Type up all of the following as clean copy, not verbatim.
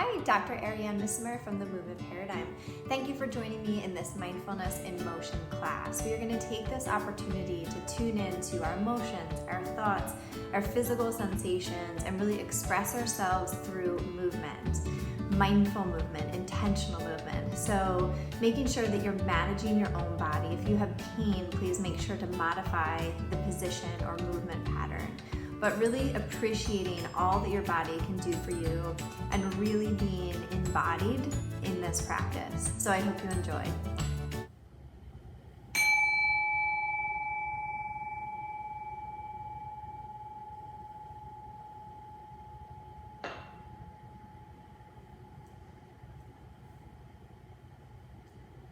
Hi, Dr. Ariane Missimer from the Movement Paradigm. Thank you for joining me in this Mindfulness in Motion class. We are going to take this opportunity to tune into our emotions, our thoughts, our physical sensations, and really express ourselves through movement. Mindful movement, intentional movement. So making sure that you're managing your own body. If you have pain, please make sure to modify the position or movement pattern. But really appreciating all that your body can do for you and really being embodied in this practice. So I hope you enjoy.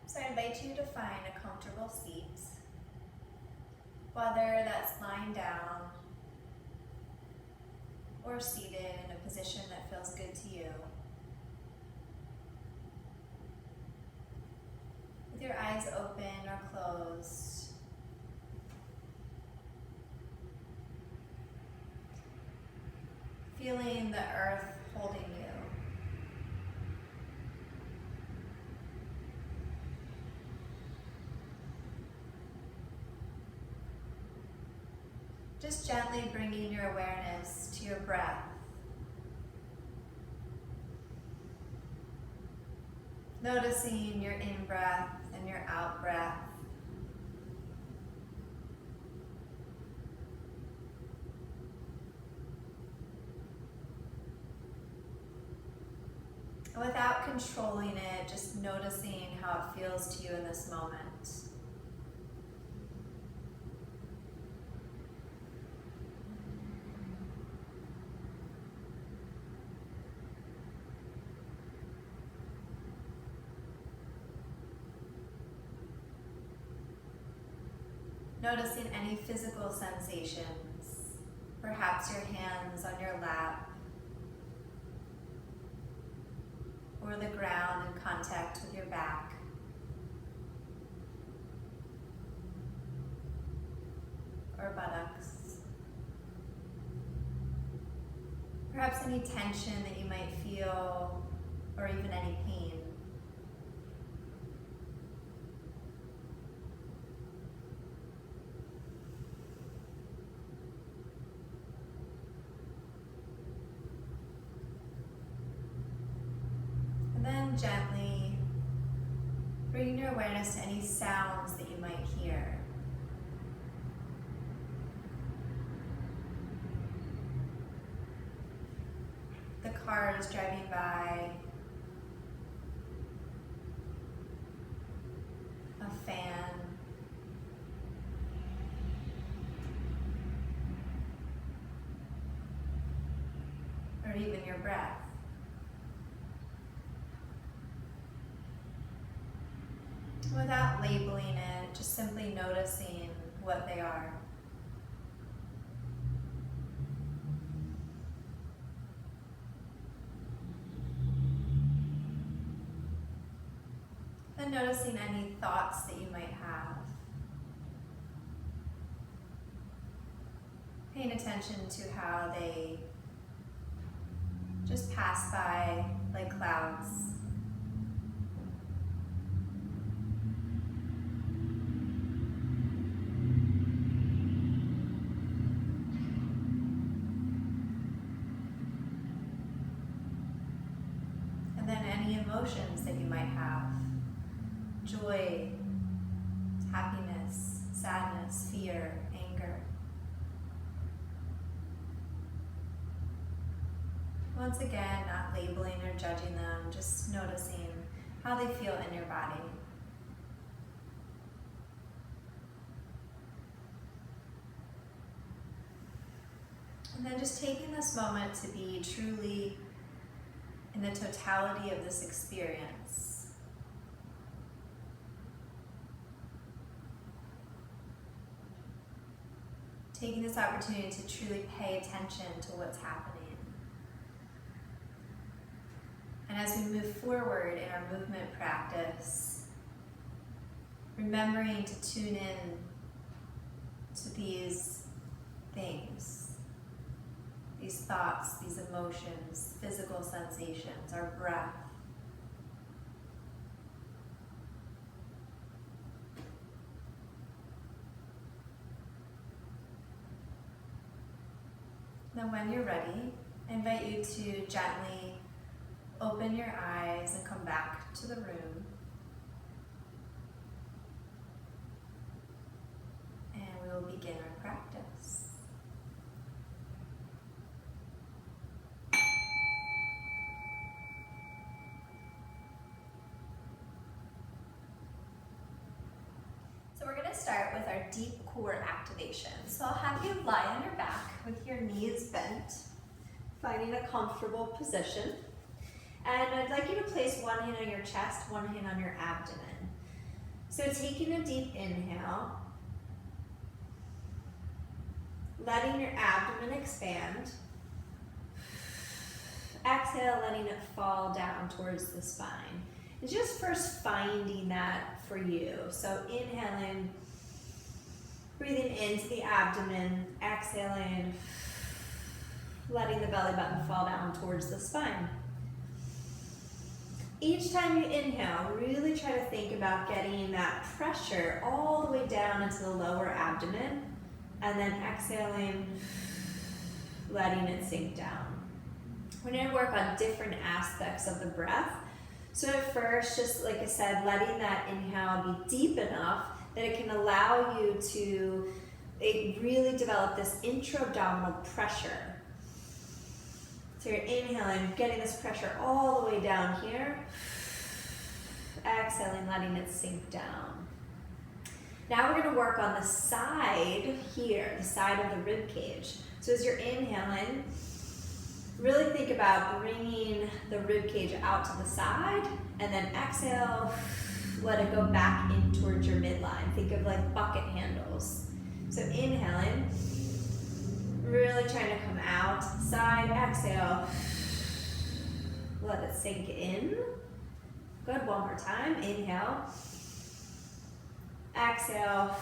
So I invite you to find a comfortable seat, whether that's lying down or seated in a position that feels good to you. With your eyes open or closed. Feeling the earth holding you. Just gently bringing your awareness to your breath. Noticing your in-breath and your out-breath. And without controlling it, just noticing how it feels to you in this moment. Noticing any physical sensations, perhaps your hands on your lap or the ground in contact with your back. Or buttocks. Perhaps any tension that you might feel or even any pain. Then gently bringing your awareness to any sounds that you might hear. The cars driving by, a fan, or even your breath. Without labeling it, just simply noticing what they are. And noticing any thoughts that you might have. Paying attention to how they just pass by like clouds. And then any emotions that you might have. Joy, happiness, sadness, fear, anger. Once again, not labeling or judging them, just noticing how they feel in your body. And then just taking this moment to be truly in the totality of this experience. Taking this opportunity to truly pay attention to what's happening. And as we move forward in our movement practice, remembering to tune in to these things, these thoughts, these emotions, physical sensations, our breath. Then when you're ready, I invite you to gently open your eyes and come back to the room. And we will begin our practice. So we're going to start with our deep core activation. So I'll have you lie on your back with your knees bent, finding a comfortable position. And I'd like you to place one hand on your chest, one hand on your abdomen. So taking a deep inhale, letting your abdomen expand. Exhale, letting it fall down towards the spine. And just first finding that for you. So inhaling, breathing into the abdomen, exhaling, letting the belly button fall down towards the spine. Each time you inhale, really try to think about getting that pressure all the way down into the lower abdomen, and then exhaling, letting it sink down. We're going to work on different aspects of the breath. So at first, just like I said, letting that inhale be deep enough that it can allow you to really develop this intra-abdominal pressure. So you're inhaling, getting this pressure all the way down here. Exhaling, letting it sink down. Now we're going to work on the side here, the side of the rib cage. So as you're inhaling, really think about bringing the rib cage out to the side, and then exhale, let it go back in towards your midline. Think of like bucket handles. So inhaling, really trying to come out, side, exhale, let it sink in. Good, one more time, inhale, exhale,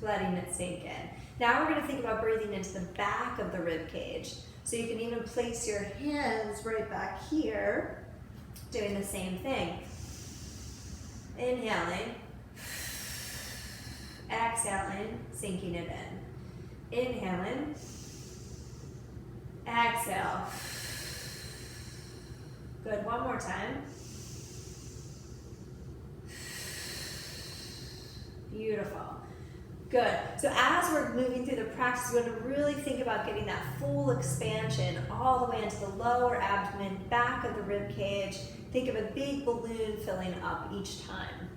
letting it sink in. Now we're going to think about breathing into the back of the rib cage. So you can even place your hands right back here, doing the same thing. Inhaling, exhaling, sinking it in. Inhaling, exhale. Good, one more time. Beautiful. Good. So as we're moving through the practice, we're going to really think about getting that full expansion all the way into the lower abdomen, back of the rib cage. Think of a big balloon filling up each time.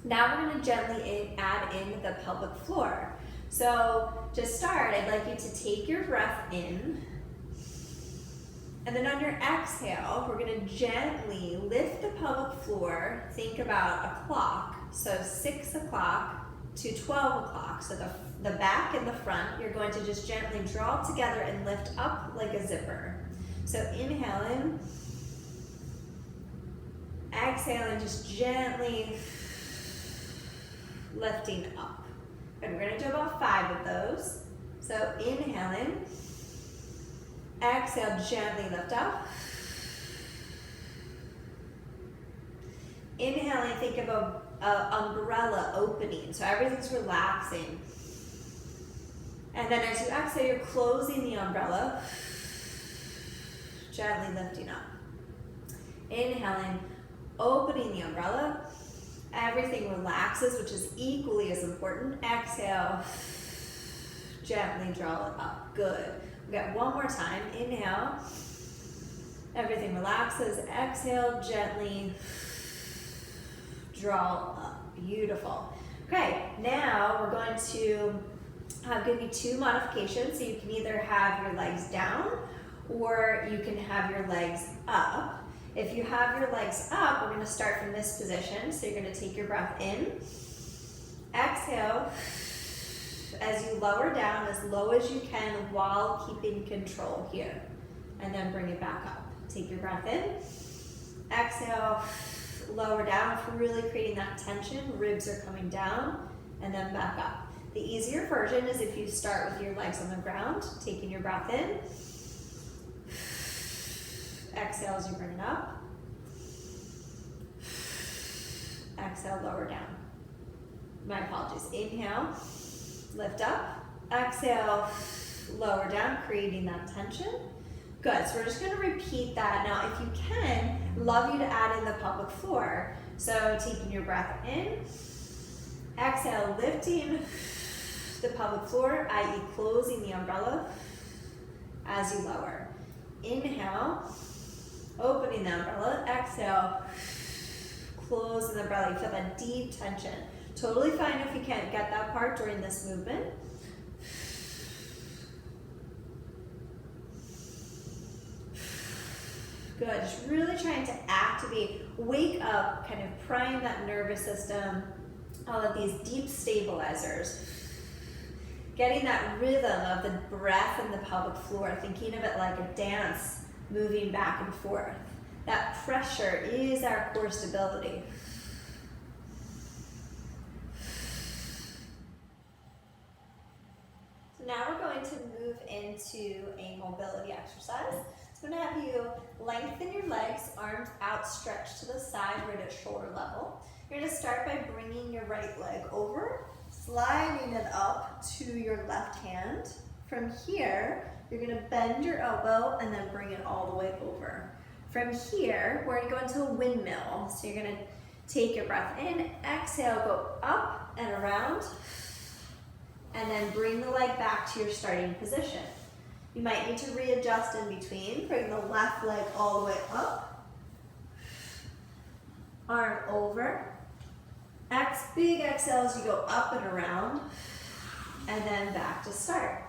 Now we're going to gently add in the pelvic floor. So to start, I'd like you to take your breath in, and then on your exhale, we're going to gently lift the pelvic floor. Think about a clock. So 6 o'clock to 12 o'clock. So the back and the front, you're going to just gently draw together and lift up like a zipper. So inhaling, exhaling, just gently lifting up. And we're going to do about 5 of those. So inhaling, exhale, gently lift up. Inhaling, think of an umbrella opening, so everything's relaxing. And then as you exhale, you're closing the umbrella, gently lifting up. Inhaling, opening the umbrella. Everything relaxes, which is equally as important. Exhale, gently draw it up. Good. We got one more time. Inhale, everything relaxes. Exhale, gently draw up. Beautiful. Okay, now we're going to give you 2 modifications. So you can either have your legs down or you can have your legs up. If you have your legs up, we're going to start from this position. So you're going to take your breath in, exhale, as you lower down as low as you can while keeping control here. And then bring it back up. Take your breath in, exhale, lower down, really creating that tension. Ribs are coming down, and then back up. The easier version is if you start with your legs on the ground, taking your breath in. Exhale as you bring it up. Exhale, lower down. My apologies. Inhale, lift up. Exhale, lower down, creating that tension. Good, so we're just gonna repeat that. Now, if you can, love you to add in the pelvic floor. So taking your breath in, exhale, lifting the pelvic floor, i.e. closing the umbrella as you lower. Inhale, opening the umbrella. Exhale, closing the umbrella. You feel that deep tension. Totally fine if you can't get that part during this movement. Good, just really trying to activate, wake up, kind of prime that nervous system, all of these deep stabilizers. Getting that rhythm of the breath in the pelvic floor, thinking of it like a dance, moving back and forth. That pressure is our core stability. So now we're going to move into a mobility exercise. I'm going to have you lengthen your legs, arms outstretched to the side, right at shoulder level. You're going to start by bringing your right leg over, sliding it up to your left hand. From here, you're going to bend your elbow and then bring it all the way over. From here, we're going to go into a windmill. So you're going to take your breath in, exhale, go up and around, and then bring the leg back to your starting position. You might need to readjust in between. Bring the left leg all the way up. Arm over. Big exhale as you go up and around. And then back to start.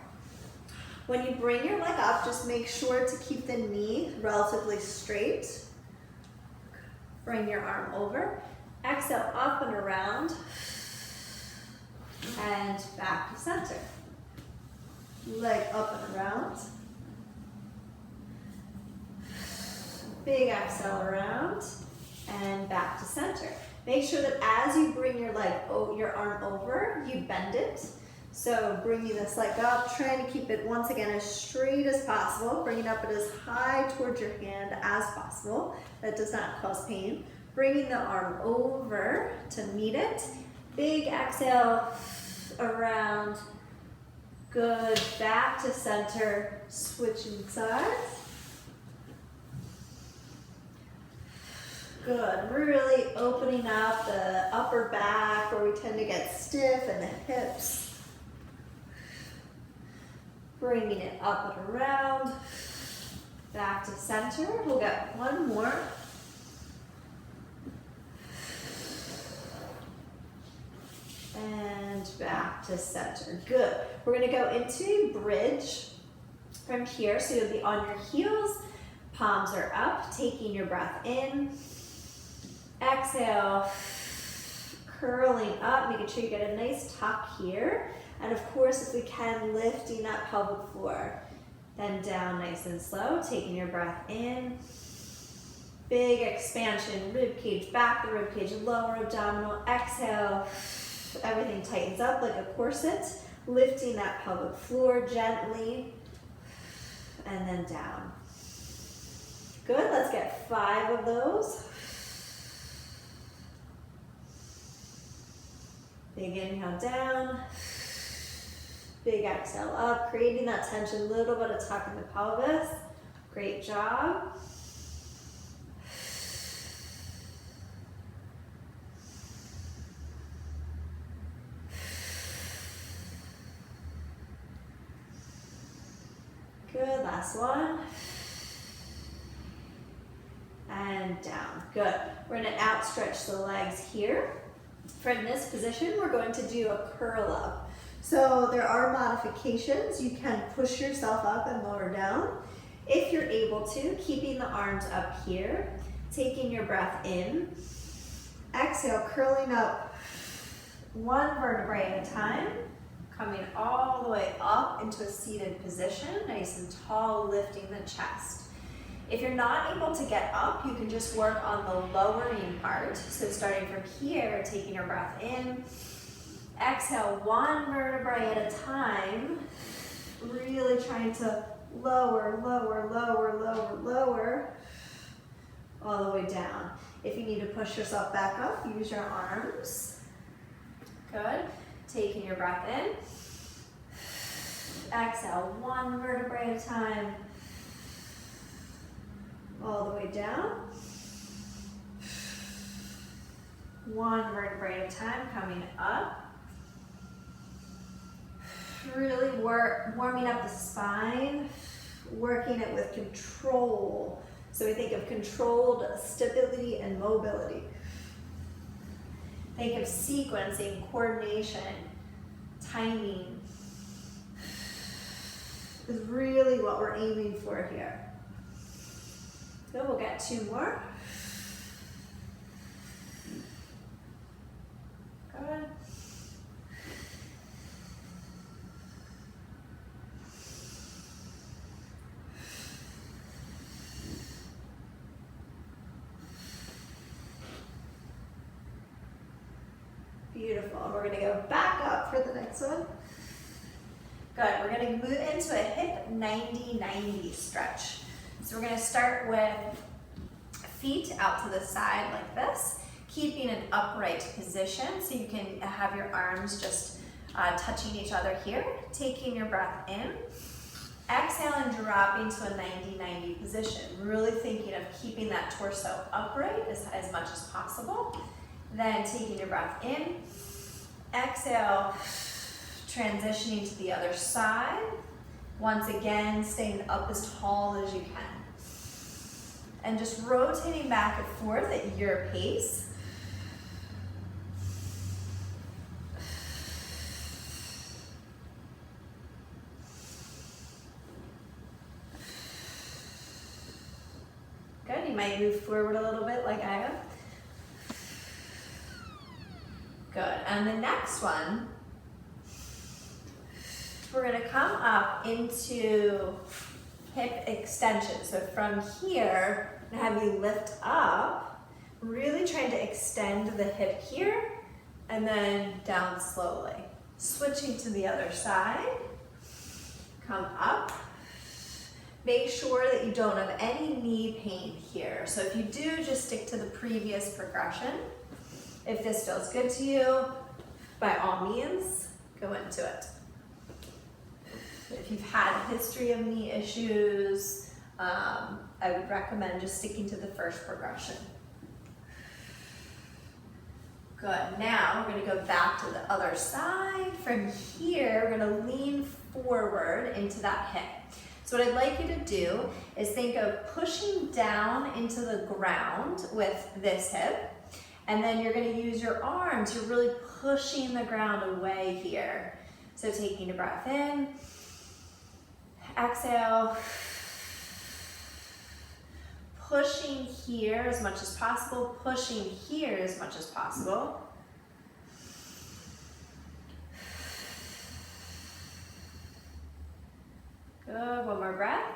When you bring your leg up, just make sure to keep the knee relatively straight. Bring your arm over. Exhale up and around. And back to center. Leg up and around. Big exhale around and back to center. Make sure that as you bring your arm over, you bend it. So bringing this leg up, trying to keep it once again as straight as possible. Bringing up it as high towards your hand as possible. That does not cause pain. Bringing the arm over to meet it. Big exhale around. Good, back to center, switching sides. Good, really opening up the upper back where we tend to get stiff and the hips. Bringing it up and around, back to center. We'll get one more. And back to center. Good. We're going to go into a bridge from here. So you'll be on your heels, palms are up, taking your breath in. Exhale, curling up, making sure you get a nice tuck here. And of course, if we can, lifting that pelvic floor. Then down nice and slow, taking your breath in. Big expansion, rib cage, back the rib cage, lower abdominal. Exhale. Everything tightens up like a corset, lifting that pelvic floor gently, and then down. Good, let's get 5 of those. Big inhale down, big exhale up, creating that tension, little bit of tuck in the pelvis. Great job. Good, last one. And down, good. We're gonna outstretch the legs here. From this position, we're going to do a curl up. So there are modifications. You can push yourself up and lower down. If you're able to, keeping the arms up here, taking your breath in. Exhale, curling up one vertebrae at a time. Coming all the way up into a seated position, nice and tall, lifting the chest. If you're not able to get up, you can just work on the lowering part. So starting from here, taking your breath in, Exhale, one vertebrae at a time. Really trying to lower, lower, lower, lower, lower, all the way down. If you need to push yourself back up, use your arms. Good. Taking your breath in. Exhale, one vertebrae at a time. All the way down. One vertebrae at a time, coming up. Really warming up the spine, working it with control. So we think of controlled stability and mobility. Think of sequencing, coordination, timing. Is really what we're aiming for here. So we'll get two more. Good. Beautiful. We're going to go back up for the next one. Good. We're going to move into a hip 90-90 stretch. So we're going to start with feet out to the side like this, keeping an upright position so you can have your arms just touching each other here. Taking your breath in. Exhale and dropping to a 90-90 position. Really thinking of keeping that torso upright as much as possible. Then taking your breath in, exhale, transitioning to the other side. Once again, staying up as tall as you can. And just rotating back and forth at your pace. Good, you might move forward a little bit like I am. Good, and the next one, we're gonna come up into hip extension. So from here, I'm gonna have you lift up, really trying to extend the hip here, and then down slowly. Switching to the other side, come up. Make sure that you don't have any knee pain here. So if you do, just stick to the previous progression. If this feels good to you, by all means, go into it. If you've had a history of knee issues, I would recommend just sticking to the first progression. Good, now we're gonna go back to the other side. From here, we're gonna lean forward into that hip. So what I'd like you to do is think of pushing down into the ground with this hip. And then you're going to use your arms. You're really pushing the ground away here. So taking a breath in, exhale, pushing here as much as possible, pushing here as much as possible. Good, one more breath.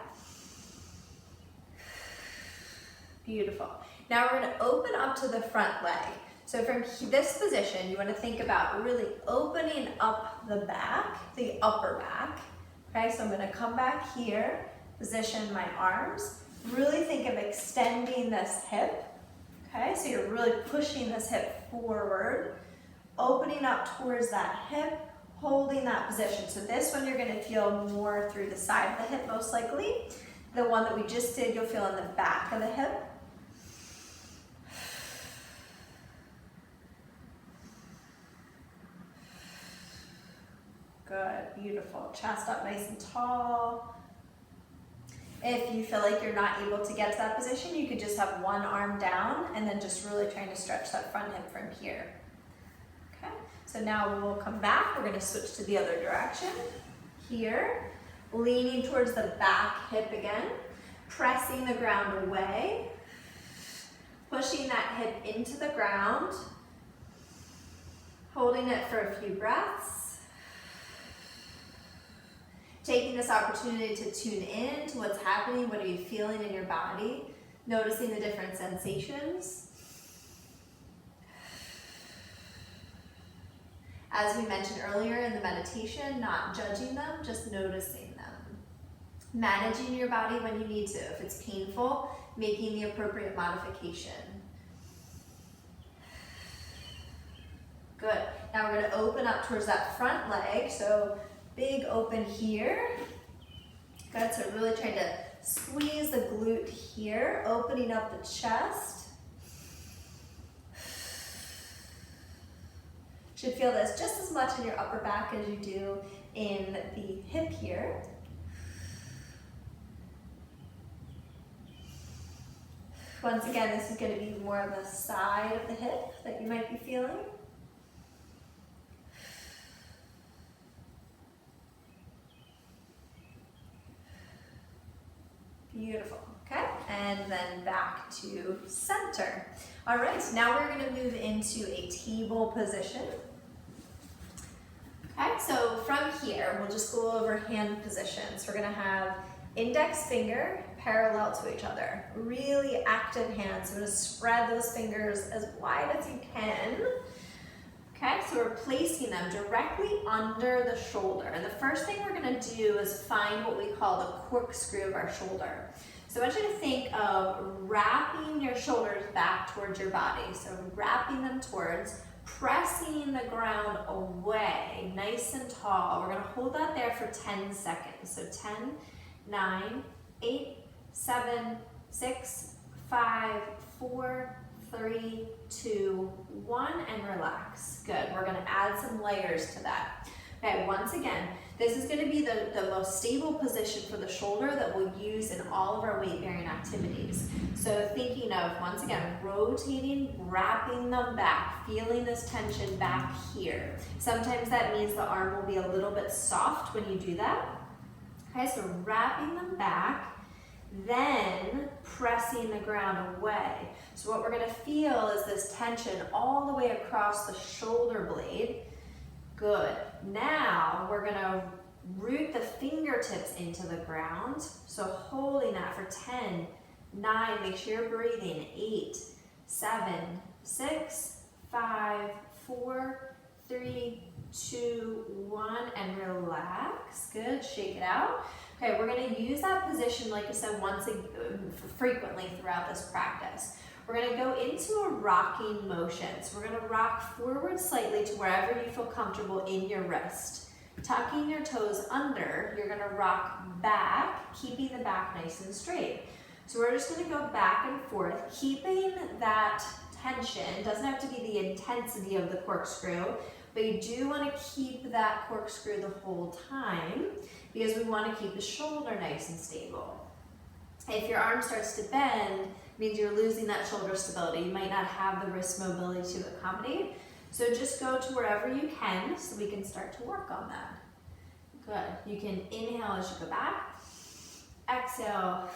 Beautiful. Now we're going to open up to the front leg. So from this position, you want to think about really opening up the back, the upper back. Okay, so I'm going to come back here, position my arms. Really think of extending this hip. Okay, so you're really pushing this hip forward, opening up towards that hip, holding that position. So this one you're going to feel more through the side of the hip most likely. The one that we just did, you'll feel in the back of the hip. Good, beautiful. Chest up nice and tall. If you feel like you're not able to get to that position, you could just have one arm down and then just really trying to stretch that front hip from here. Okay, so now we'll come back. We're going to switch to the other direction. Here, leaning towards the back hip again, pressing the ground away, pushing that hip into the ground, holding it for a few breaths. Taking this opportunity to tune in to what's happening, what are you feeling in your body, noticing the different sensations. As we mentioned earlier in the meditation, not judging them, just noticing them. Managing your body when you need to. If it's painful, making the appropriate modification. Good. Now we're going to open up towards that front leg. So big open here. Good. So really trying to squeeze the glute here, opening up the chest. Should feel this just as much in your upper back as you do in the hip here. Once again, this is going to be more of the side of the hip that you might be feeling. Beautiful, okay? And then back to center. All right, now we're gonna move into a table position. Okay, so from here, we'll just go over hand positions. We're gonna have index finger parallel to each other. Really active hands, so we're gonna spread those fingers as wide as you can. Okay, so we're placing them directly under the shoulder. And the first thing we're gonna do is find what we call the corkscrew of our shoulder. So I want you to think of wrapping your shoulders back towards your body. So wrapping them towards, pressing the ground away, nice and tall. We're gonna hold that there for 10 seconds. So 10, 9, 8, 7, 6, 5, 4, 3, 2, 1, and relax. Good. We're going to add some layers to that. Okay, once again, this is going to be the most stable position for the shoulder that we'll use in all of our weight-bearing activities. So thinking of, once again, rotating, wrapping them back, feeling this tension back here. Sometimes that means the arm will be a little bit soft when you do that. Okay, so wrapping them back, then pressing the ground away. So what we're going to feel is this tension all the way across the shoulder blade. Good. Now we're going to root the fingertips into the ground. So holding that for 10, 9, make sure you're breathing, 8, 7, 6, 5, 4, 3, 2, 1, and relax. Good. Shake it out. Okay, we're going to use that position, like I said, frequently throughout this practice. We're going to go into a rocking motion. So we're going to rock forward slightly to wherever you feel comfortable in your wrist. Tucking your toes under, you're going to rock back, keeping the back nice and straight. So we're just going to go back and forth, keeping that tension. It doesn't have to be the intensity of the corkscrew, but you do want to keep that corkscrew the whole time because we want to keep the shoulder nice and stable. If your arm starts to bend, it means you're losing that shoulder stability. You might not have the wrist mobility to accommodate. So just go to wherever you can so we can start to work on that. Good. You can inhale as you go back. Exhale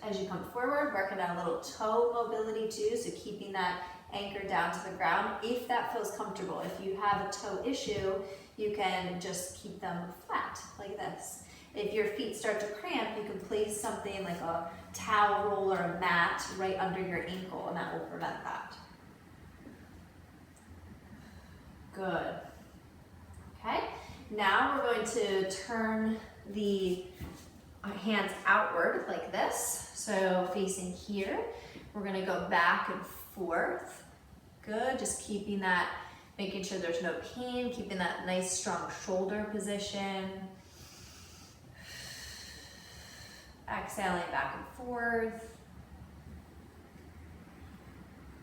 as you come forward, working on a little toe mobility too, so keeping that anchor down to the ground if that feels comfortable. If you have a toe issue, you can just keep them flat like this. If your feet start to cramp, you can place something like a towel roll or a mat right under your ankle, and that will prevent that. Good. Okay, now we're going to turn the hands outward like this. So facing here, we're going to go back and forth. Good, just keeping that, making sure there's no pain, keeping that nice strong shoulder position. Exhaling back and forth.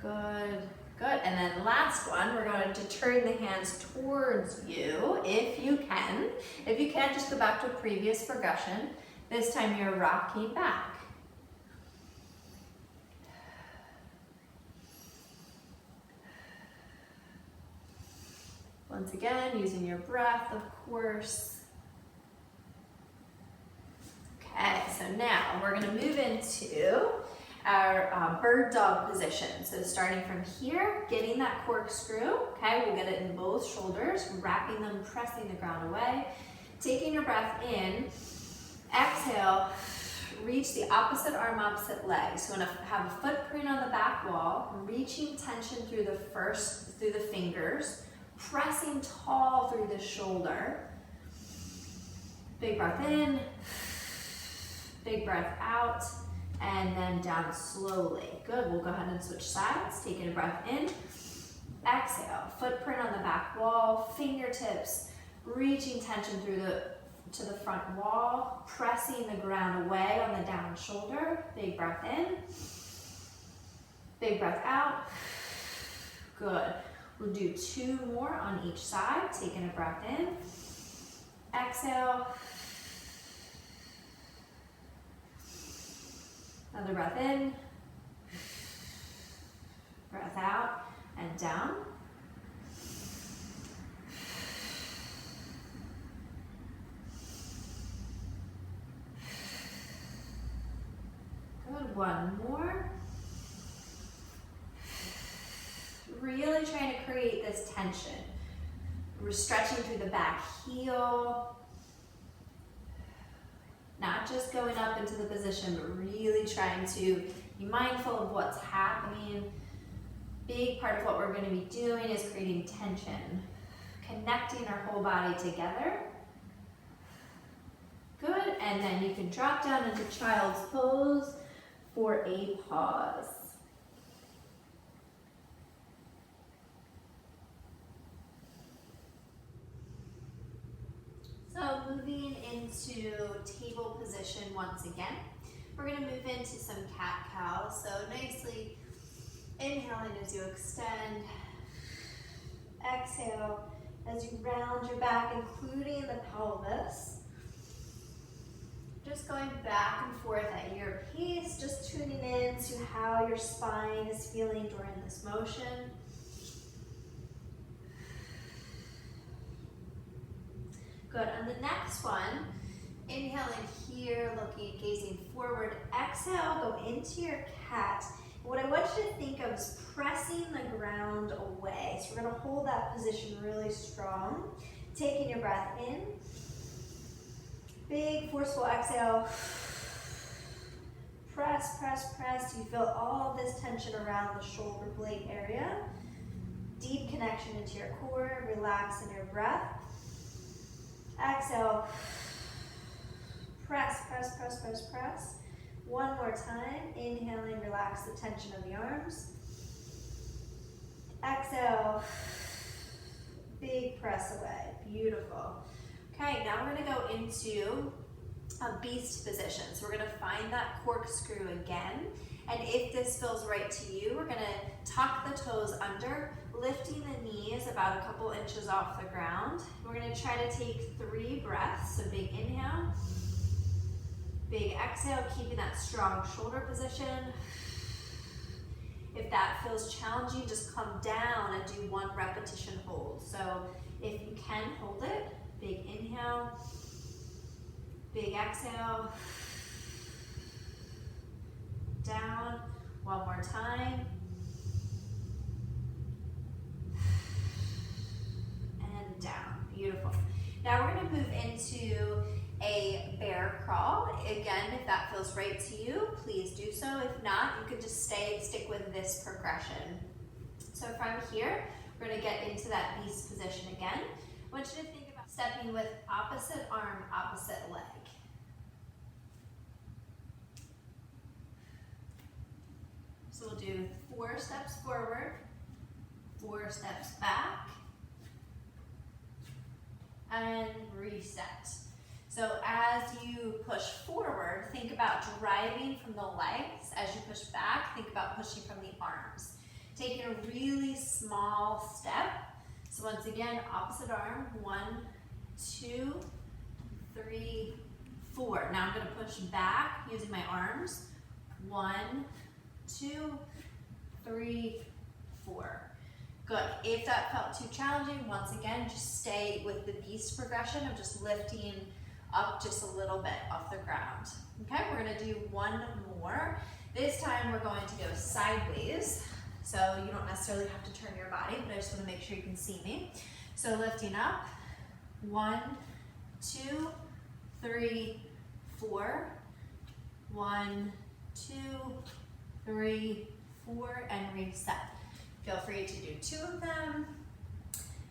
Good, good. And then last one, we're going to turn the hands towards you if you can. If you can't, just go back to a previous progression. This time you're rocking back. Once again, using your breath, of course. Okay, so now we're going to move into our bird dog position. So starting from here, getting that corkscrew, okay, we'll get it in both shoulders, wrapping them, pressing the ground away, taking your breath in, exhale, reach the opposite arm, opposite leg. So we're going to have a footprint on the back wall, reaching tension through the fingers, Pressing tall through the shoulder. Big breath in, big breath out, and then down slowly. Good, we'll go ahead and switch sides. Taking a breath in, exhale, footprint on the back wall, fingertips reaching tension through to the front wall, pressing the ground away on the down shoulder. Big breath in, big breath out. Good. We'll do 2 more on each side. Taking a breath in, exhale. Another breath in, breath out, and down. Good, 1 more. Really trying to create this tension. We're stretching through the back heel. Not just going up into the position, but really trying to be mindful of what's happening. Big part of what we're going to be doing is creating tension, connecting our whole body together. Good, and then you can drop down into child's pose for a pause. So moving into table position once again. We're going to move into some cat-cow. So nicely inhaling as you extend. Exhale as you round your back, including the pelvis. Just going back and forth at your pace, just tuning in to how your spine is feeling during this motion. Good, on the next one, inhaling here, gazing forward. Exhale, go into your cat. What I want you to think of is pressing the ground away. So we're gonna hold that position really strong. Taking your breath in. Big forceful exhale. Press, press, press. You feel all of this tension around the shoulder blade area. Deep connection into your core. Relax in your breath. Exhale. Press, press, press, press, press. 1 more time. Inhaling, relax the tension of the arms. Exhale. Big press away. Beautiful. Okay, now we're gonna go into a beast position. So we're gonna find that corkscrew again. And if this feels right to you, we're gonna tuck the toes under, lifting the knees about a couple inches off the ground. We're gonna try to take 3 breaths. So big inhale, big exhale, keeping that strong shoulder position. If that feels challenging, just come down and do 1 repetition hold. So if you can hold it, big inhale, big exhale, down, 1 more time, and down. Beautiful. Now we're going to move into a bear crawl. Again, if that feels right to you, please do so. If not, you could just stick with this progression. So from here, we're going to get into that beast position again. I want you to think about stepping with opposite arm, opposite leg. So we'll do 4 steps forward, 4 steps back, and reset. So as you push forward, think about driving from the legs. As you push back, think about pushing from the arms. Taking a really small step. So once again, opposite arm, 1, 2, 3, 4. Now I'm going to push back using my arms. 1, 2, 3, 4. Good. If that felt too challenging, once again, just stay with the beast progression of just lifting up just a little bit off the ground. Okay, we're going to do 1 more. This time we're going to go sideways. So you don't necessarily have to turn your body, but I just want to make sure you can see me. So lifting up, 1, 2, 3, 4. 1, 2, 3, 4, and reset. Feel free to do 2 of them.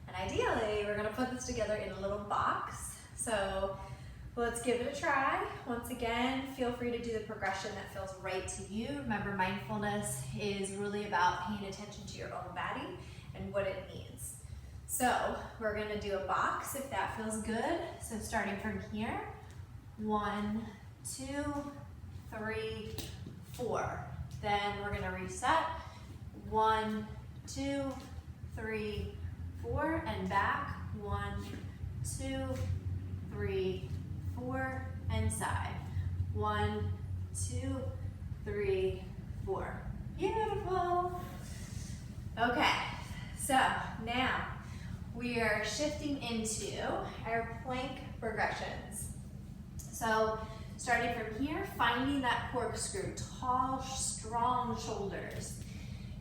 And ideally, we're gonna put this together in a little box. So let's give it a try. Once again, feel free to do the progression that feels right to you. Remember, mindfulness is really about paying attention to your own body and what it needs. So we're gonna do a box if that feels good. So starting from here, 1, 2, 3, 4. Then we're gonna reset. 1, 2, 3, 4, and back. 1, 2, 3, 4, and side. 1, 2, 3, 4. Beautiful. Okay, so now we are shifting into our plank progressions. So starting from here, finding that corkscrew, tall, strong shoulders.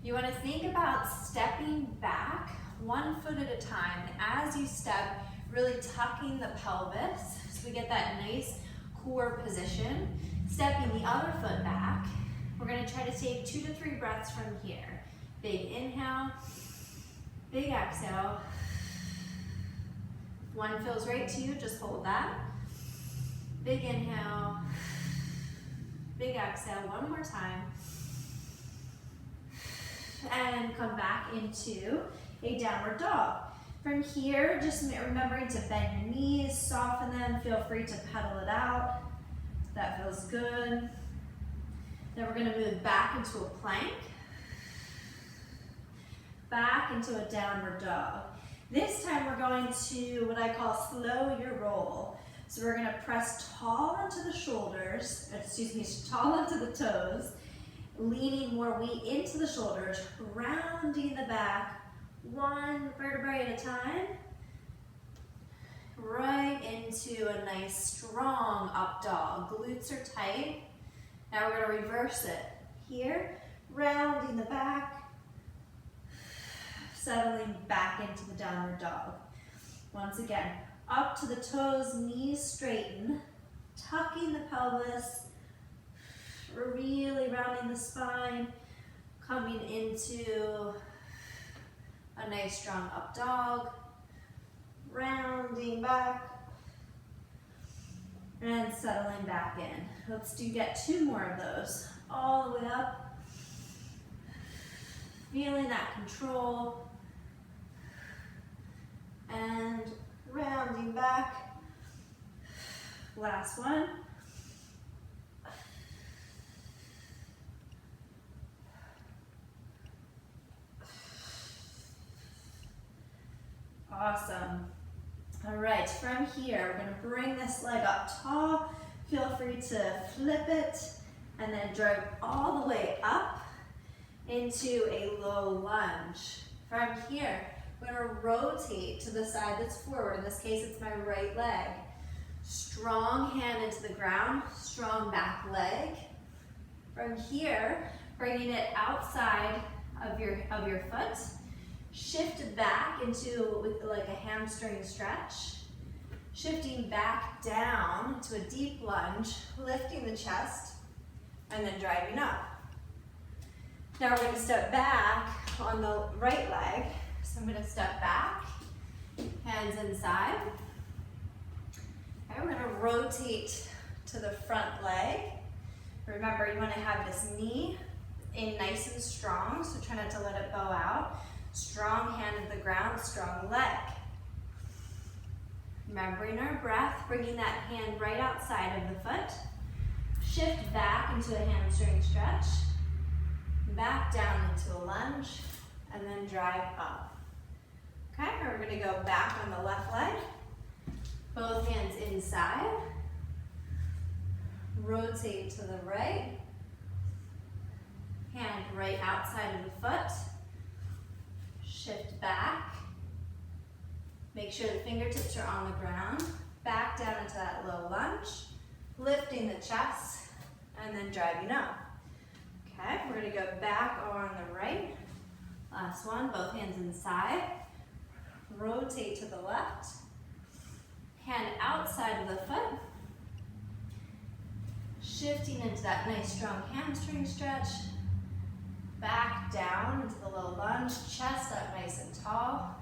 You want to think about stepping back 1 foot at a time. And as you step, really tucking the pelvis so we get that nice core position. Stepping the other foot back. We're going to try to take 2 to 3 breaths from here. Big inhale, big exhale. If one feels right to you, just hold that. Big inhale, big exhale, one more time. And come back into a downward dog. From here, just remembering to bend your knees, soften them, feel free to pedal it out. That feels good. Then we're gonna move back into a plank. Back into a downward dog. This time we're going to what I call slow your roll. So we're gonna press tall into the shoulders, tall into the toes, leaning more weight into the shoulders, rounding the back, 1 vertebrae at a time, right into a nice strong up dog. Glutes are tight. Now we're gonna reverse it. Here, rounding the back, settling back into the downward dog. Once again, up to the toes, knees straighten, tucking the pelvis, really rounding the spine, coming into a nice strong up dog, rounding back, and settling back in. Let's get 2 more of those. All the way up, feeling that control, and rounding back. Last one. Awesome. All right, from here, we're gonna bring this leg up tall. Feel free to flip it and then drive all the way up into a low lunge. From here, we're gonna rotate to the side that's forward. In this case, it's my right leg. Strong hand into the ground, strong back leg. From here, bringing it outside of your foot. Shift back into with like a hamstring stretch. Shifting back down to a deep lunge, lifting the chest, and then driving up. Now we're gonna step back on the right leg. So I'm gonna step back, hands inside. And we're gonna rotate to the front leg. Remember, you wanna have this knee in nice and strong, so try not to let it bow out. Strong hand to the ground, strong leg. Remembering our breath, bringing that hand right outside of the foot. Shift back into a hamstring stretch. Back down into a lunge, and then drive up. Okay, we're gonna go back on the left leg. Both hands inside. Rotate to the right. Hand right outside of the foot. Shift back. Make sure the fingertips are on the ground. Back down into that low lunge. Lifting the chest and then driving up. Okay, we're gonna go back on the right. Last one, both hands inside. Rotate to the left. Hand outside of the foot. Shifting into that nice strong hamstring stretch. Back down into the low lunge, chest up nice and tall.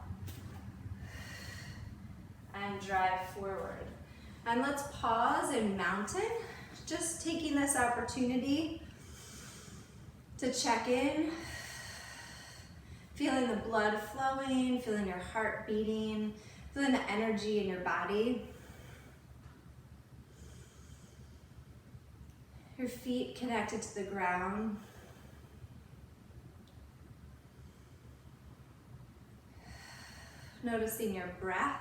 and drive forward. And let's pause in mountain, just taking this opportunity to check in, feeling the blood flowing, feeling your heart beating, feeling the energy in your body. Your feet connected to the ground. Noticing your breath.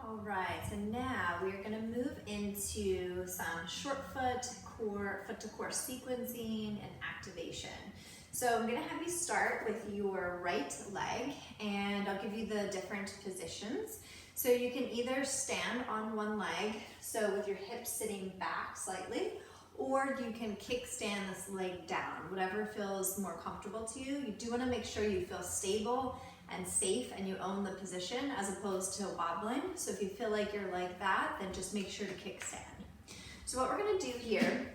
All right, so now we are going to move into some short foot to core sequencing and activation. So I'm going to have you start with your right leg, and I'll give you the different positions. So you can either stand on one leg, so with your hips sitting back slightly, or you can kickstand this leg down, whatever feels more comfortable to you. You do want to make sure you feel stable and safe and you own the position as opposed to wobbling. So if you feel like you're like that, then just make sure to kickstand. So what we're going to do here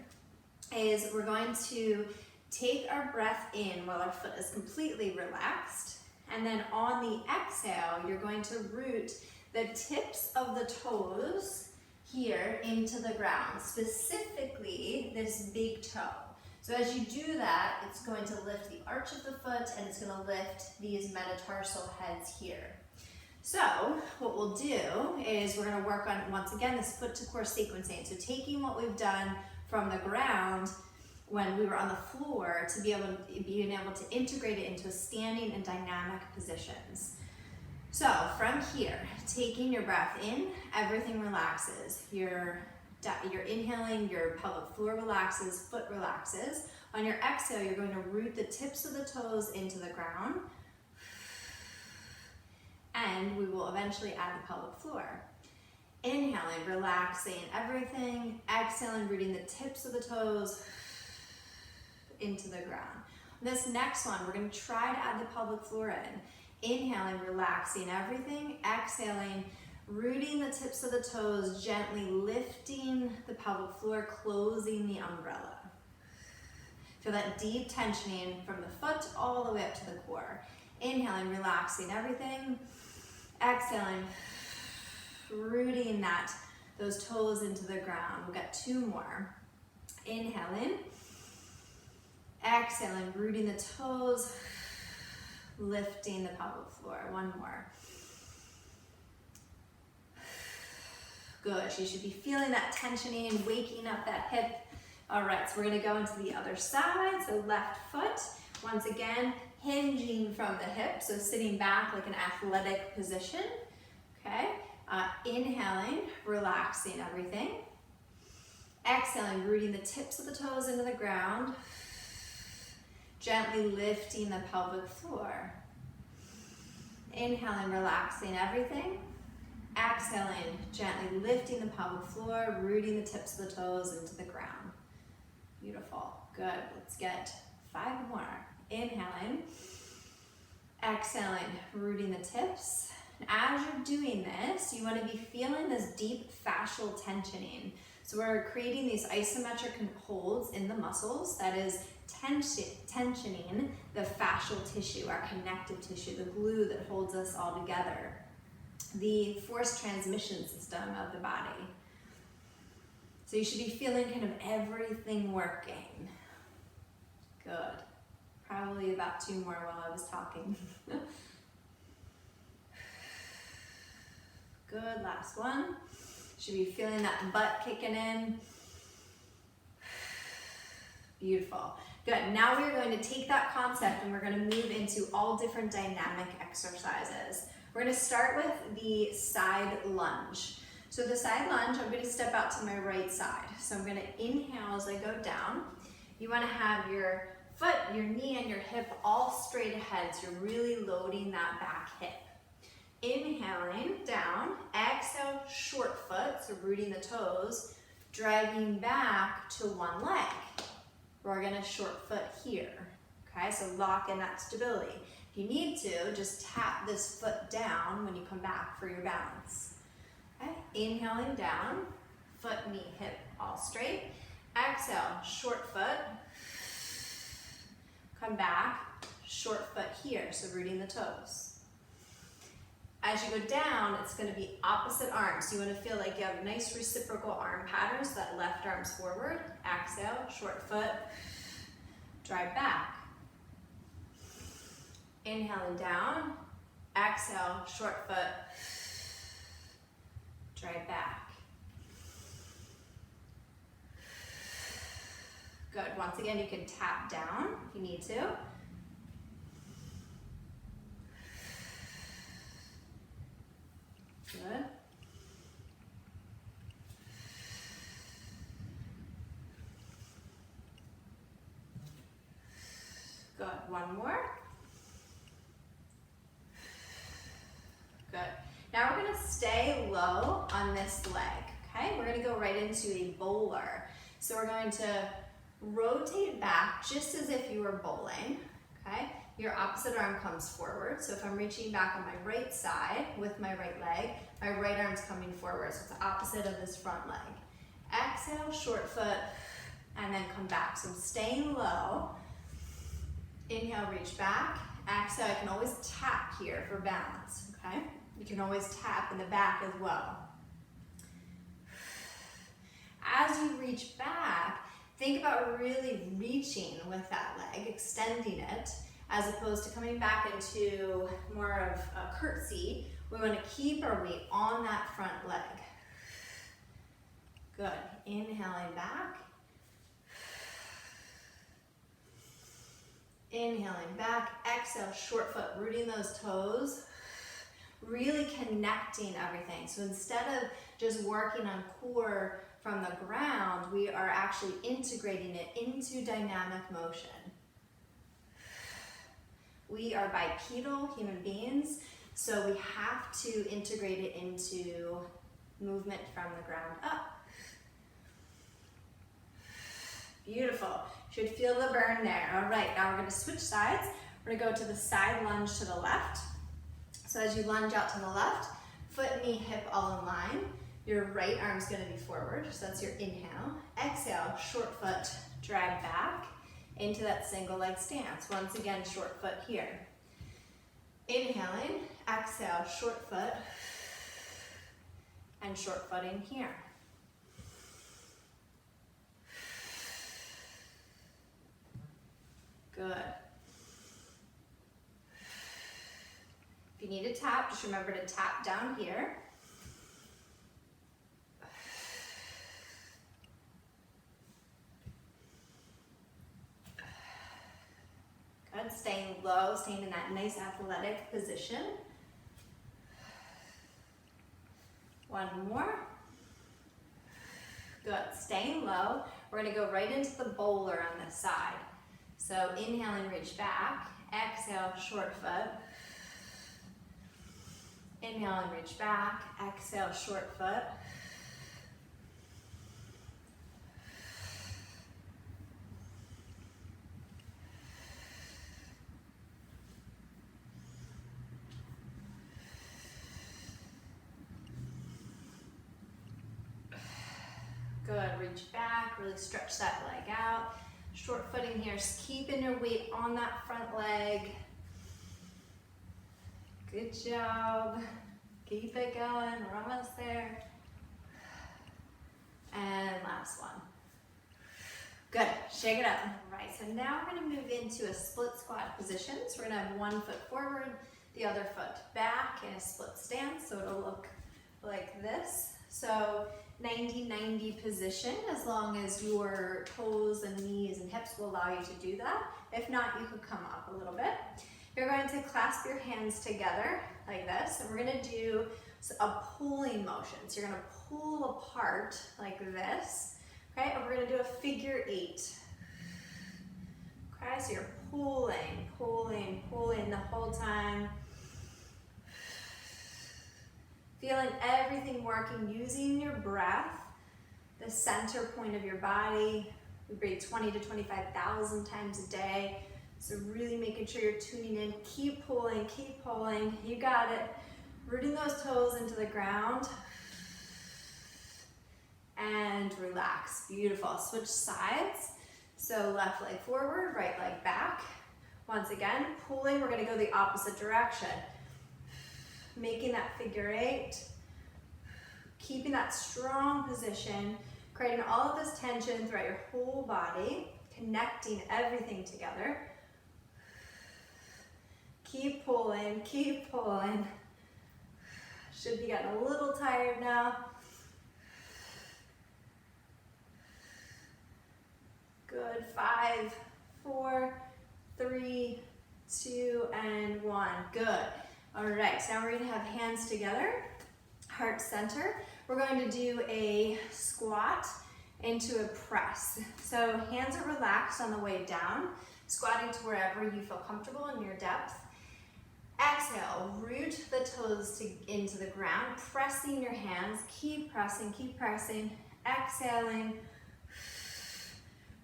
is we're going to take our breath in while our foot is completely relaxed, and then on the exhale, you're going to root the tips of the toes here into the ground, specifically this big toe. So as you do that, it's going to lift the arch of the foot and it's going to lift these metatarsal heads here. So what we'll do is we're going to work on, once again, this foot to core sequencing. So taking what we've done from the ground when we were on the floor to being able to integrate it into standing and dynamic positions. So from here, taking your breath in, everything relaxes. You're inhaling, your pelvic floor relaxes, foot relaxes. On your exhale, you're going to root the tips of the toes into the ground, and we will eventually add the pelvic floor. Inhaling, relaxing everything. Exhaling, rooting the tips of the toes into the ground. This next one, we're going to try to add the pelvic floor in. Inhaling, relaxing everything. Exhaling, rooting the tips of the toes, gently lifting the pelvic floor, closing the umbrella. Feel that deep tensioning from the foot all the way up to the core. Inhaling, relaxing everything. Exhaling, rooting those toes into the ground. We've got two more. Inhaling. Exhaling, rooting the toes, lifting the pelvic floor. One more. Good. You should be feeling that tensioning, waking up that hip. All right, so we're going to go into the other side. So left foot, once again, hinging from the hip. So sitting back like an athletic position. Okay. Inhaling, relaxing everything. Exhaling, rooting the tips of the toes into the ground. Gently lifting the pelvic floor. Inhaling, relaxing everything. Exhaling, gently lifting the pelvic floor, rooting the tips of the toes into the ground. Beautiful. Good. Let's get 5 more. Inhaling. Exhaling, rooting the tips. And as you're doing this, you want to be feeling this deep fascial tensioning. So we're creating these isometric holds in the muscles that is tensioning the fascial tissue, our connective tissue, the glue that holds us all together, the force transmission system of the body. So you should be feeling kind of everything working. Good. Probably about 2 more while I was talking. Good, last one. Should be feeling that butt kicking in. Beautiful. Good. Now we're going to take that concept and we're going to move into all different dynamic exercises. We're going to start with the side lunge. So the side lunge, I'm going to step out to my right side. So I'm going to inhale as I go down. You want to have your foot, your knee, and your hip all straight ahead. So you're really loading that back hip. Inhaling down, exhale, short foot, so rooting the toes, dragging back to one leg. We're gonna short foot here, okay? So lock in that stability. If you need to, just tap this foot down when you come back for your balance. Okay, inhaling down, foot, knee, hip, all straight. Exhale, short foot. Come back, short foot here, so rooting the toes. As you go down, it's going to be opposite arms. You want to feel like you have nice reciprocal arm patterns, so that left arm's forward. Exhale, short foot, drive back. Inhaling down, exhale, short foot, drive back. Good. Once again, you can tap down if you need to. Good. Good. One more. Good. Now we're going to stay low on this leg, okay? We're going to go right into a bowler. So we're going to rotate back just as if you were bowling, okay? Your opposite arm comes forward. So if I'm reaching back on my right side with my right leg, my right arm's coming forward. So it's the opposite of this front leg. Exhale, short foot, and then come back. So I'm staying low. Inhale, reach back. Exhale, I can always tap here for balance, okay? You can always tap in the back as well. As you reach back, think about really reaching with that leg, extending it, as opposed to coming back into more of a curtsy. We want to keep our weight on that front leg. Good. Inhaling back. Inhaling back. Exhale, short foot, rooting those toes. Really connecting everything. So instead of just working on core from the ground, we are actually integrating it into dynamic motion. We are bipedal human beings, so we have to integrate it into movement from the ground up. Beautiful. Should feel the burn there. All right, now we're going to switch sides. We're going to go to the side lunge to the left. So as you lunge out to the left, foot, knee, hip all in line. Your right arm's going to be forward, so that's your inhale. Exhale, short foot, drag back into that single leg stance. Once again, short foot here. Inhaling, exhale, short foot, and short foot in here. Good. If you need to tap, just remember to tap down here. Good. Staying low, staying in that nice athletic position. One more. Good. Staying low. We're going to go right into the bowler on this side. So inhaling, reach back. Exhale, short foot. Inhale and reach back. Exhale, short foot. Good, reach back, really stretch that leg out. Short footing here, just keeping your weight on that front leg. Good job. Keep it going, we're almost there. And last one. Good, shake it up. All right, so now we're gonna move into a split squat position. So we're gonna have one foot forward, the other foot back in a split stance. So it'll look like this. So 90-90 position, as long as your toes and knees and hips will allow you to do that. If not, you could come up a little bit. You're going to clasp your hands together like this, and we're going to do a pulling motion. So you're going to pull apart like this, okay? And we're going to do a figure 8. Okay, so you're pulling, pulling, pulling the whole time. Feeling everything working, using your breath, the center point of your body. We breathe 20 to 25,000 times a day. So really making sure you're tuning in. Keep pulling, keep pulling. You got it. Rooting those toes into the ground. and relax. Beautiful. Switch sides. So left leg forward, right leg back. Once again, pulling, we're gonna go the opposite direction. Making that figure eight. Keeping that strong position, creating all of this tension throughout your whole body, connecting everything together. Keep pulling, keep pulling. Should be getting a little tired now. Good, 5, 4, 3, 2, and 1. Good. All right, so now we're gonna have hands together, heart center. We're going to do a squat into a press. So hands are relaxed on the way down, squatting to wherever you feel comfortable in your depth. Exhale, root the toes into the ground, pressing your hands. Keep pressing, keep pressing. Exhaling,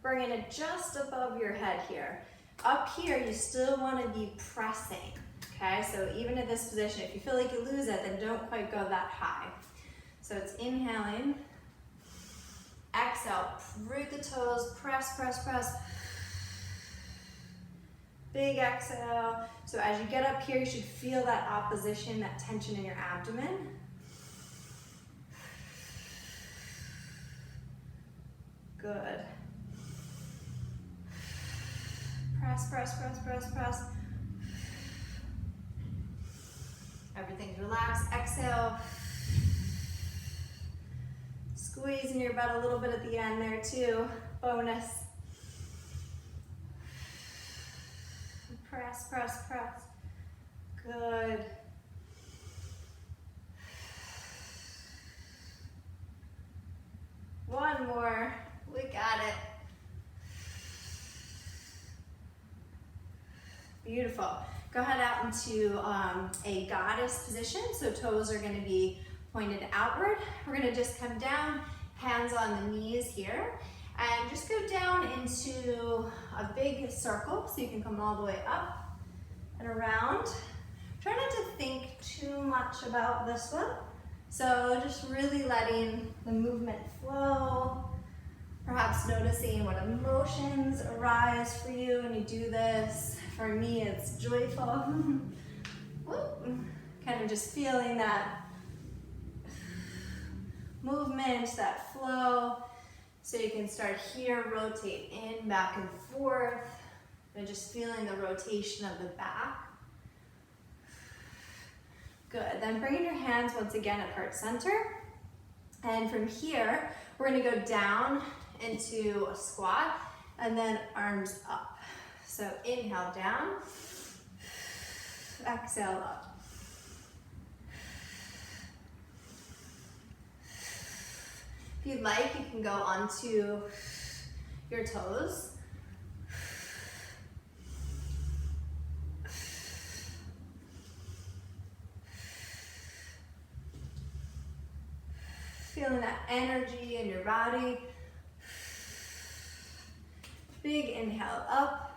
bringing it just above your head here. Up here, you still want to be pressing, okay? So even in this position, if you feel like you lose it, then don't quite go that high. So it's inhaling. Exhale, root the toes, press, press, press. Big exhale. So as you get up here, you should feel that opposition, that tension in your abdomen. Good. Press, press, press, press, press. Everything's relaxed. Exhale. Squeezing your butt a little bit at the end there too. Bonus. Press, press, press. Good. One more. We got it. Beautiful. Go ahead out into a goddess position. So toes are going to be pointed outward. We're going to just come down, hands on the knees here. And just go down into a big circle, so you can come all the way up and around. Try not to think too much about this one. So just really letting the movement flow. Perhaps noticing what emotions arise for you when you do this. For me, it's joyful. Kind of just feeling that movement, that flow. So you can start here, rotate in, back and forth, and just feeling the rotation of the back. Good, then bringing your hands once again at heart center. And from here, we're gonna go down into a squat and then arms up. So inhale down, exhale up. If you'd like, you can go onto your toes. Feeling that energy in your body. Big inhale up.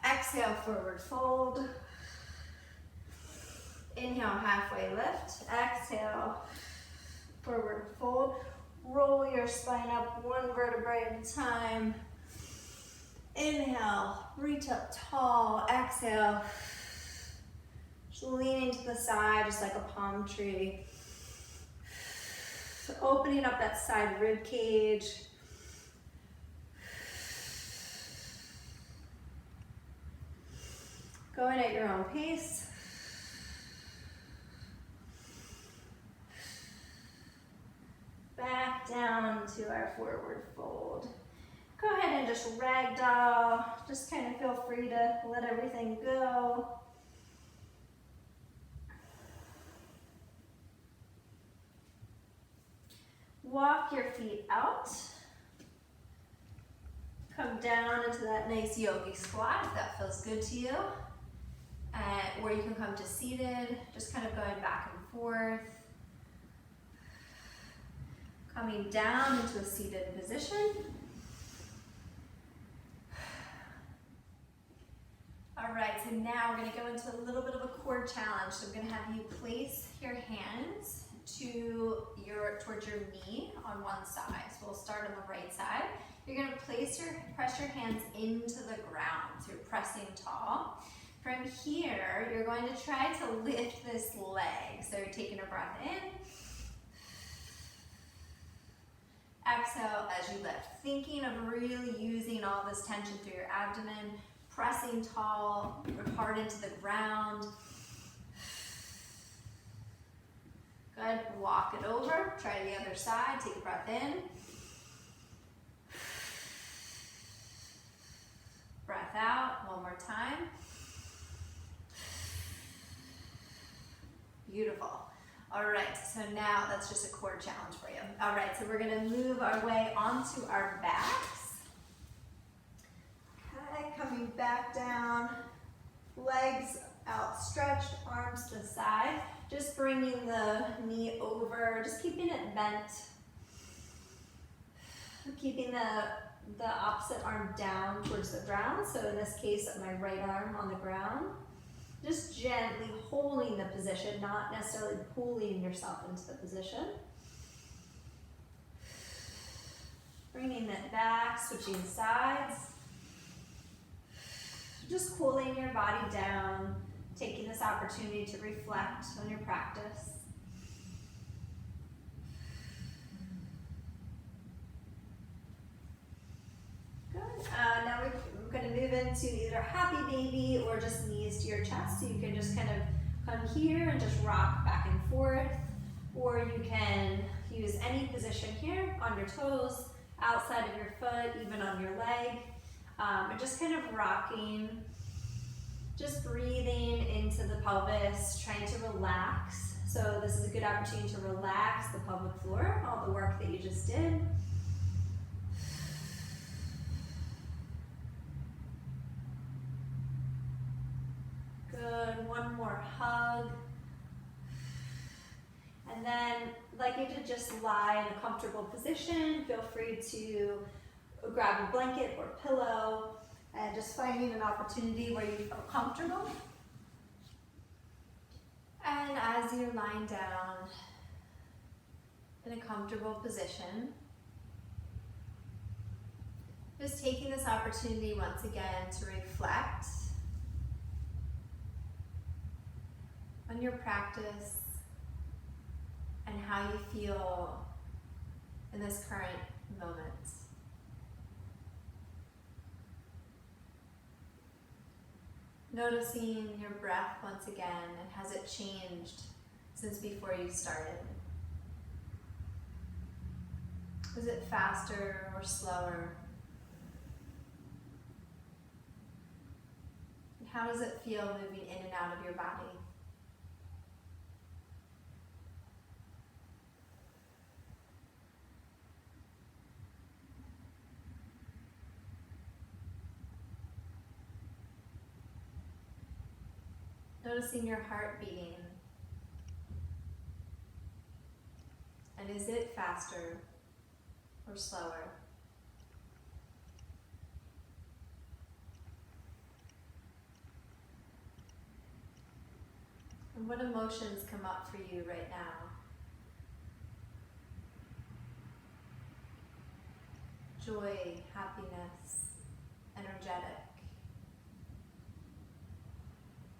Exhale, forward fold. Inhale, halfway lift. Exhale, forward fold. Roll your spine up one vertebrae at a time. Inhale, reach up tall. Exhale, just leaning to the side, just like a palm tree. So opening up that side rib cage. Going at your own pace. Back down to our forward fold. Go ahead and just ragdoll. Just kind of feel free to let everything go. Walk your feet out. Come down into that nice yogi squat if that feels good to you. Or you can come to seated, just kind of going back and forth. Coming down into a seated position. All right, so now we're gonna go into a little bit of a core challenge. So I'm gonna have you place your hands to your support towards your knee on one side. So we'll start on the right side. You're going to press your hands into the ground. So you're pressing tall. From here, you're going to try to lift this leg. So you're taking a breath in. Exhale as you lift. Thinking of really using all this tension through your abdomen, pressing tall, hard into the ground. Good, walk it over. Try the other side, take a breath in. Breath out, one more time. Beautiful. All right, so now that's just a core challenge for you. All right, so we're gonna move our way onto our backs. Okay, coming back down, legs outstretched, arms to the side. Just bringing the knee over, just keeping it bent. Keeping the opposite arm down towards the ground. So in this case, my right arm on the ground. Just gently holding the position, not necessarily pulling yourself into the position. Bringing it back, switching sides. Just cooling your body down, taking this opportunity to reflect on your practice. Good. Now we're going to move into either happy baby or just knees to your chest. So you can just kind of come here and just rock back and forth. Or you can use any position here on your toes, outside of your foot, even on your leg. And just kind of rocking, just breathing into the pelvis, trying to relax. So this is a good opportunity to relax the pelvic floor, all the work that you just did. Good, one more hug. And then I'd like you to just lie in a comfortable position. Feel free to grab a blanket or pillow and just finding an opportunity where you feel comfortable. And as you're lying down in a comfortable position, just taking this opportunity once again to reflect on your practice and how you feel in this current moment. Noticing your breath once again, and has it changed since before you started? Is it faster or slower? And how does it feel moving in and out of your body? Noticing your heart beating. And is it faster or slower? And what emotions come up for you right now? Joy, happiness, energetic,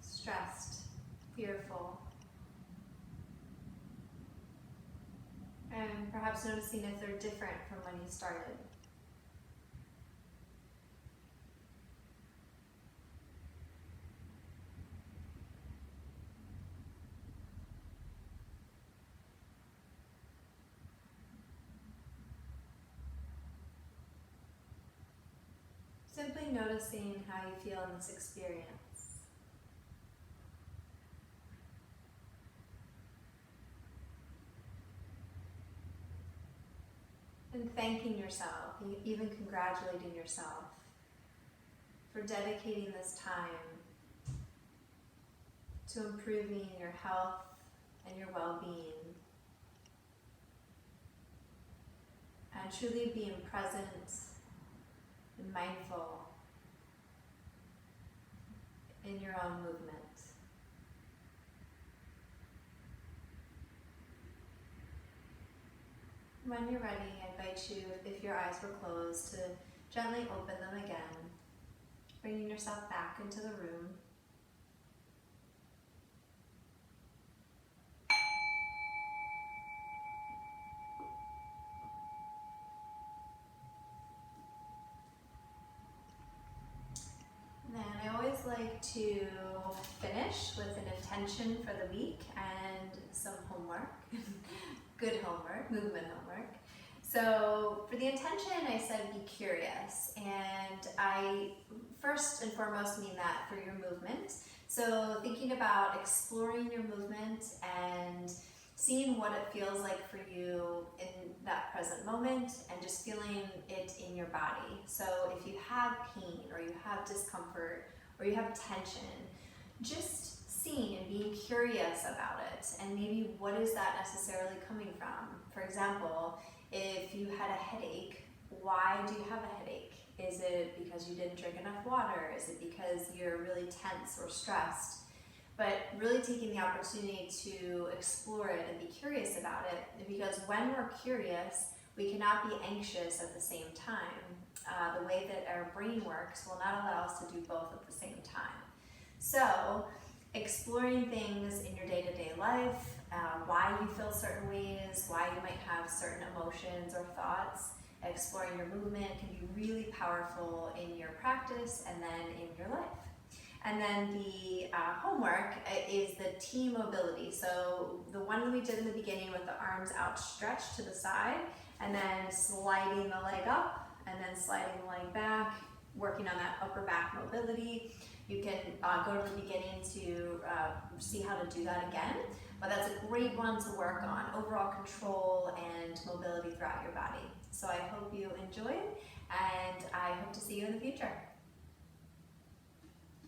stressed, fearful, and perhaps noticing if they're different from when you started. Simply noticing how you feel in this experience. And thanking yourself, even congratulating yourself for dedicating this time to improving your health and your well-being, and truly being present and mindful in your own movement. When you're ready, I invite you, if your eyes were closed, to gently open them again, bringing yourself back into the room. And then I always like to finish with an intention for the week and some homework, good homework, movement homework. So for the intention, I said be curious, and I first and foremost mean that for your movement. So thinking about exploring your movement and seeing what it feels like for you in that present moment and just feeling it in your body. So if you have pain or you have discomfort or you have tension, just seeing and being curious about it, and maybe what is that necessarily coming from. For example, if you had a headache, why do you have a headache? Is it because you didn't drink enough water? Is it because you're really tense or stressed? But really taking the opportunity to explore it and be curious about it, because when we're curious, we cannot be anxious at the same time. The way that our brain works will not allow us to do both at the same time. So, exploring things in your day-to-day life, why you feel certain ways, why you might have certain emotions or thoughts, exploring your movement can be really powerful in your practice and then in your life. And then the homework is the T mobility. So the one that we did in the beginning with the arms outstretched to the side, and then sliding the leg up, and then sliding the leg back, working on that upper back mobility. You can go to the beginning to see how to do that again, but that's a great one to work on, overall control and mobility throughout your body. So I hope you enjoyed, and I hope to see you in the future.